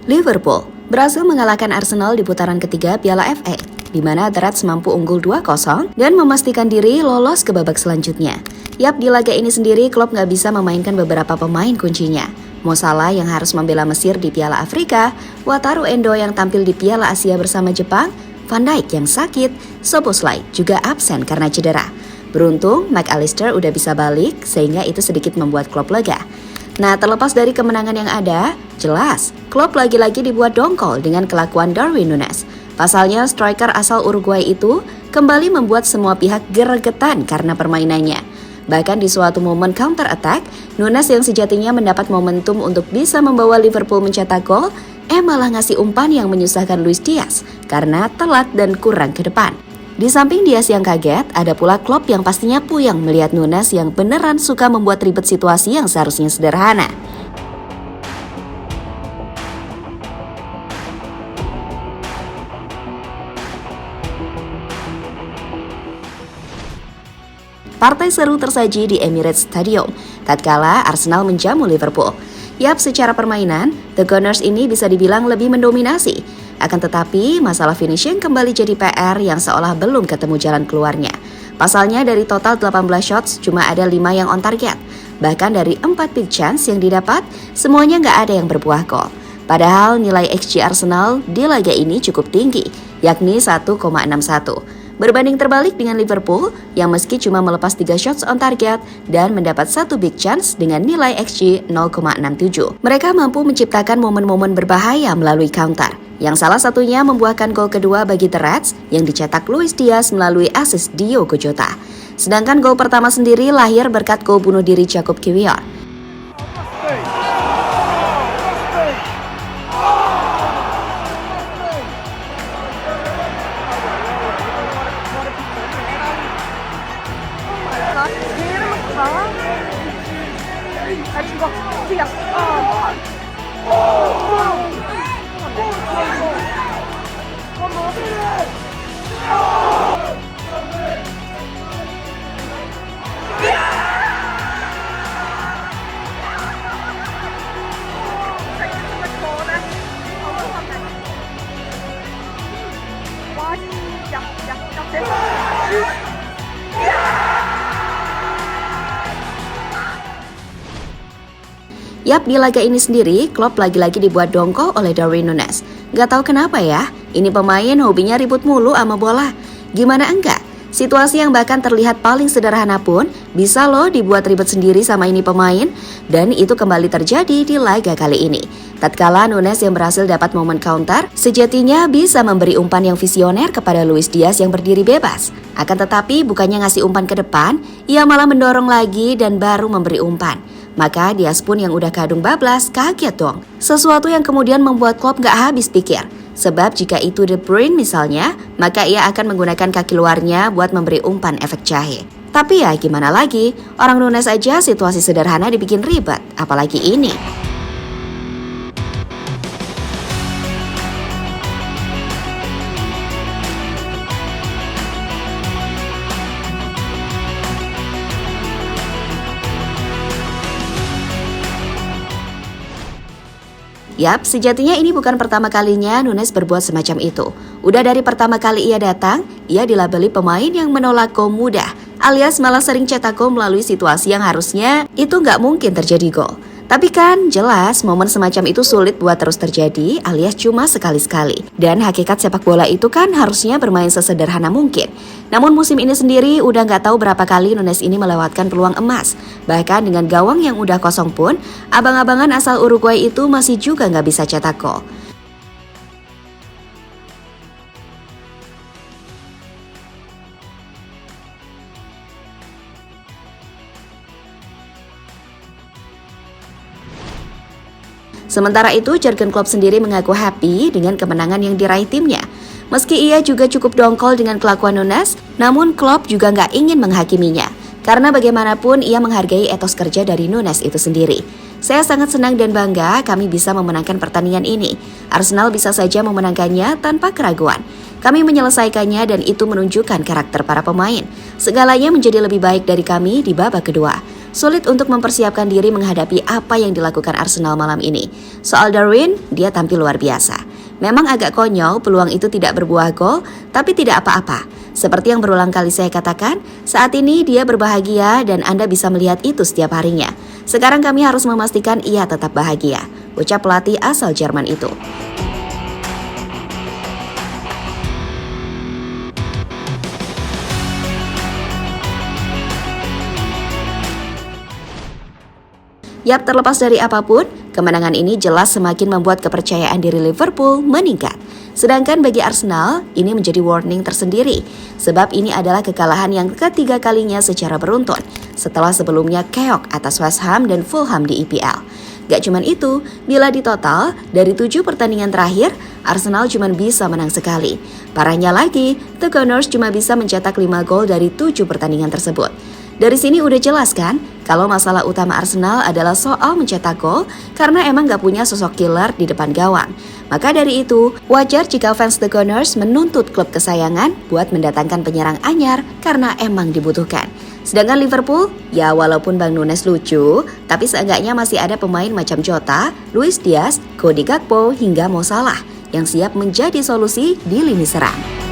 Liverpool berhasil mengalahkan Arsenal di putaran ketiga Piala FA, di mana The Reds mampu unggul 2-0 dan memastikan diri lolos ke babak selanjutnya. Yap, di laga ini sendiri Klopp nggak bisa memainkan beberapa pemain kuncinya. Mo Salah yang harus membela Mesir di Piala Afrika, Wataru Endo yang tampil di Piala Asia bersama Jepang, Van Dijk yang sakit, Szoboszlai juga absen karena cedera. Beruntung, McAllister udah bisa balik sehingga itu sedikit membuat Klopp lega. Nah, terlepas dari kemenangan yang ada, jelas Klopp lagi-lagi dibuat dongkol dengan kelakuan Darwin Núñez. Pasalnya, striker asal Uruguay itu kembali membuat semua pihak gregetan karena permainannya. Bahkan di suatu momen counter attack, Núñez yang sejatinya mendapat momentum untuk bisa membawa Liverpool mencetak gol, malah ngasih umpan yang menyusahkan Luis Diaz karena telat dan kurang ke depan. Di samping Diaz yang kaget, ada pula Klopp yang pastinya puyeng melihat Núñez yang beneran suka membuat ribet situasi yang seharusnya sederhana. Partai seru tersaji di Emirates Stadium, tatkala Arsenal menjamu Liverpool. Yap, secara permainan, The Gunners ini bisa dibilang lebih mendominasi. Akan tetapi, masalah finishing kembali jadi PR yang seolah belum ketemu jalan keluarnya. Pasalnya dari total 18 shots, cuma ada 5 yang on target. Bahkan dari 4 big chance yang didapat, semuanya nggak ada yang berbuah gol. Padahal nilai XG Arsenal di laga ini cukup tinggi, yakni 1,61. Berbanding terbalik dengan Liverpool yang meski cuma melepas 3 shots on target dan mendapat 1 big chance dengan nilai XG 0,67. Mereka mampu menciptakan momen-momen berbahaya melalui counter, yang salah satunya membuahkan gol kedua bagi The Reds yang dicetak Luis Diaz melalui assist Diogo Jota. Sedangkan gol pertama sendiri lahir berkat gol bunuh diri Jakub Kiwior. Yap, di laga ini sendiri, Klopp lagi-lagi dibuat dongkol oleh Darwin Núñez. Gak tahu kenapa ya, ini pemain hobinya ribut mulu sama bola. Gimana enggak? Situasi yang bahkan terlihat paling sederhana pun bisa loh dibuat ribet sendiri sama ini pemain. Dan itu kembali terjadi di laga kali ini. Tatkala Núñez yang berhasil dapat momen counter, sejatinya bisa memberi umpan yang visioner kepada Luis Diaz yang berdiri bebas. Akan tetapi bukannya ngasih umpan ke depan, ia malah mendorong lagi dan baru memberi umpan. Maka Diaz pun yang udah kadung bablas kaget dong. Sesuatu yang kemudian membuat Klopp gak habis pikir. Sebab jika itu De Bruyne misalnya, maka ia akan menggunakan kaki luarnya buat memberi umpan efek jahe. Tapi ya gimana lagi, orang Núñez aja situasi sederhana dibikin ribet, apalagi ini. Yap, sejatinya ini bukan pertama kalinya Núñez berbuat semacam itu. Udah dari pertama kali ia datang, ia dilabeli pemain yang menolak gol mudah, alias malah sering cetak gol melalui situasi yang harusnya itu nggak mungkin terjadi gol. Tapi kan jelas momen semacam itu sulit buat terus terjadi alias cuma sekali-sekali. Dan hakikat sepak bola itu kan harusnya bermain sesederhana mungkin. Namun musim ini sendiri udah nggak tahu berapa kali Núñez ini melewatkan peluang emas. Bahkan dengan gawang yang udah kosong pun, abang-abangan asal Uruguay itu masih juga nggak bisa cetak gol. Sementara itu, Jurgen Klopp sendiri mengaku happy dengan kemenangan yang diraih timnya. Meski ia juga cukup dongkol dengan kelakuan Núñez, namun Klopp juga nggak ingin menghakiminya. Karena bagaimanapun ia menghargai etos kerja dari Núñez itu sendiri. Saya sangat senang dan bangga kami bisa memenangkan pertandingan ini. Arsenal bisa saja memenangkannya tanpa keraguan. Kami menyelesaikannya dan itu menunjukkan karakter para pemain. Segalanya menjadi lebih baik dari kami di babak kedua. sulit untuk mempersiapkan diri menghadapi apa yang dilakukan Arsenal malam ini. Soal Darwin, dia tampil luar biasa. Memang agak konyol peluang itu tidak berbuah gol, tapi tidak apa-apa. Seperti yang berulang kali saya katakan, saat ini dia berbahagia dan Anda bisa melihat itu setiap harinya. Sekarang kami harus memastikan ia tetap bahagia, ucap pelatih asal Jerman itu. Yap, terlepas dari apapun, kemenangan ini jelas semakin membuat kepercayaan diri Liverpool meningkat. Sedangkan bagi Arsenal, ini menjadi warning tersendiri, sebab ini adalah kekalahan yang ketiga kalinya secara beruntun, setelah sebelumnya keok atas West Ham dan Fulham di EPL. Gak cuman itu, bila ditotal, dari 7 pertandingan terakhir, Arsenal cuma bisa menang sekali. Parahnya lagi, The Gunners cuma bisa mencetak 5 gol dari 7 pertandingan tersebut. Dari sini udah jelas kan, kalau masalah utama Arsenal adalah soal mencetak gol karena emang gak punya sosok killer di depan gawang. Maka dari itu, wajar jika fans The Gunners menuntut klub kesayangan buat mendatangkan penyerang anyar karena emang dibutuhkan. Sedangkan Liverpool, ya walaupun Bang Nunes lucu, tapi seenggaknya masih ada pemain macam Jota, Luis Diaz, Cody Gakpo hingga Mo Salah yang siap menjadi solusi di lini serang.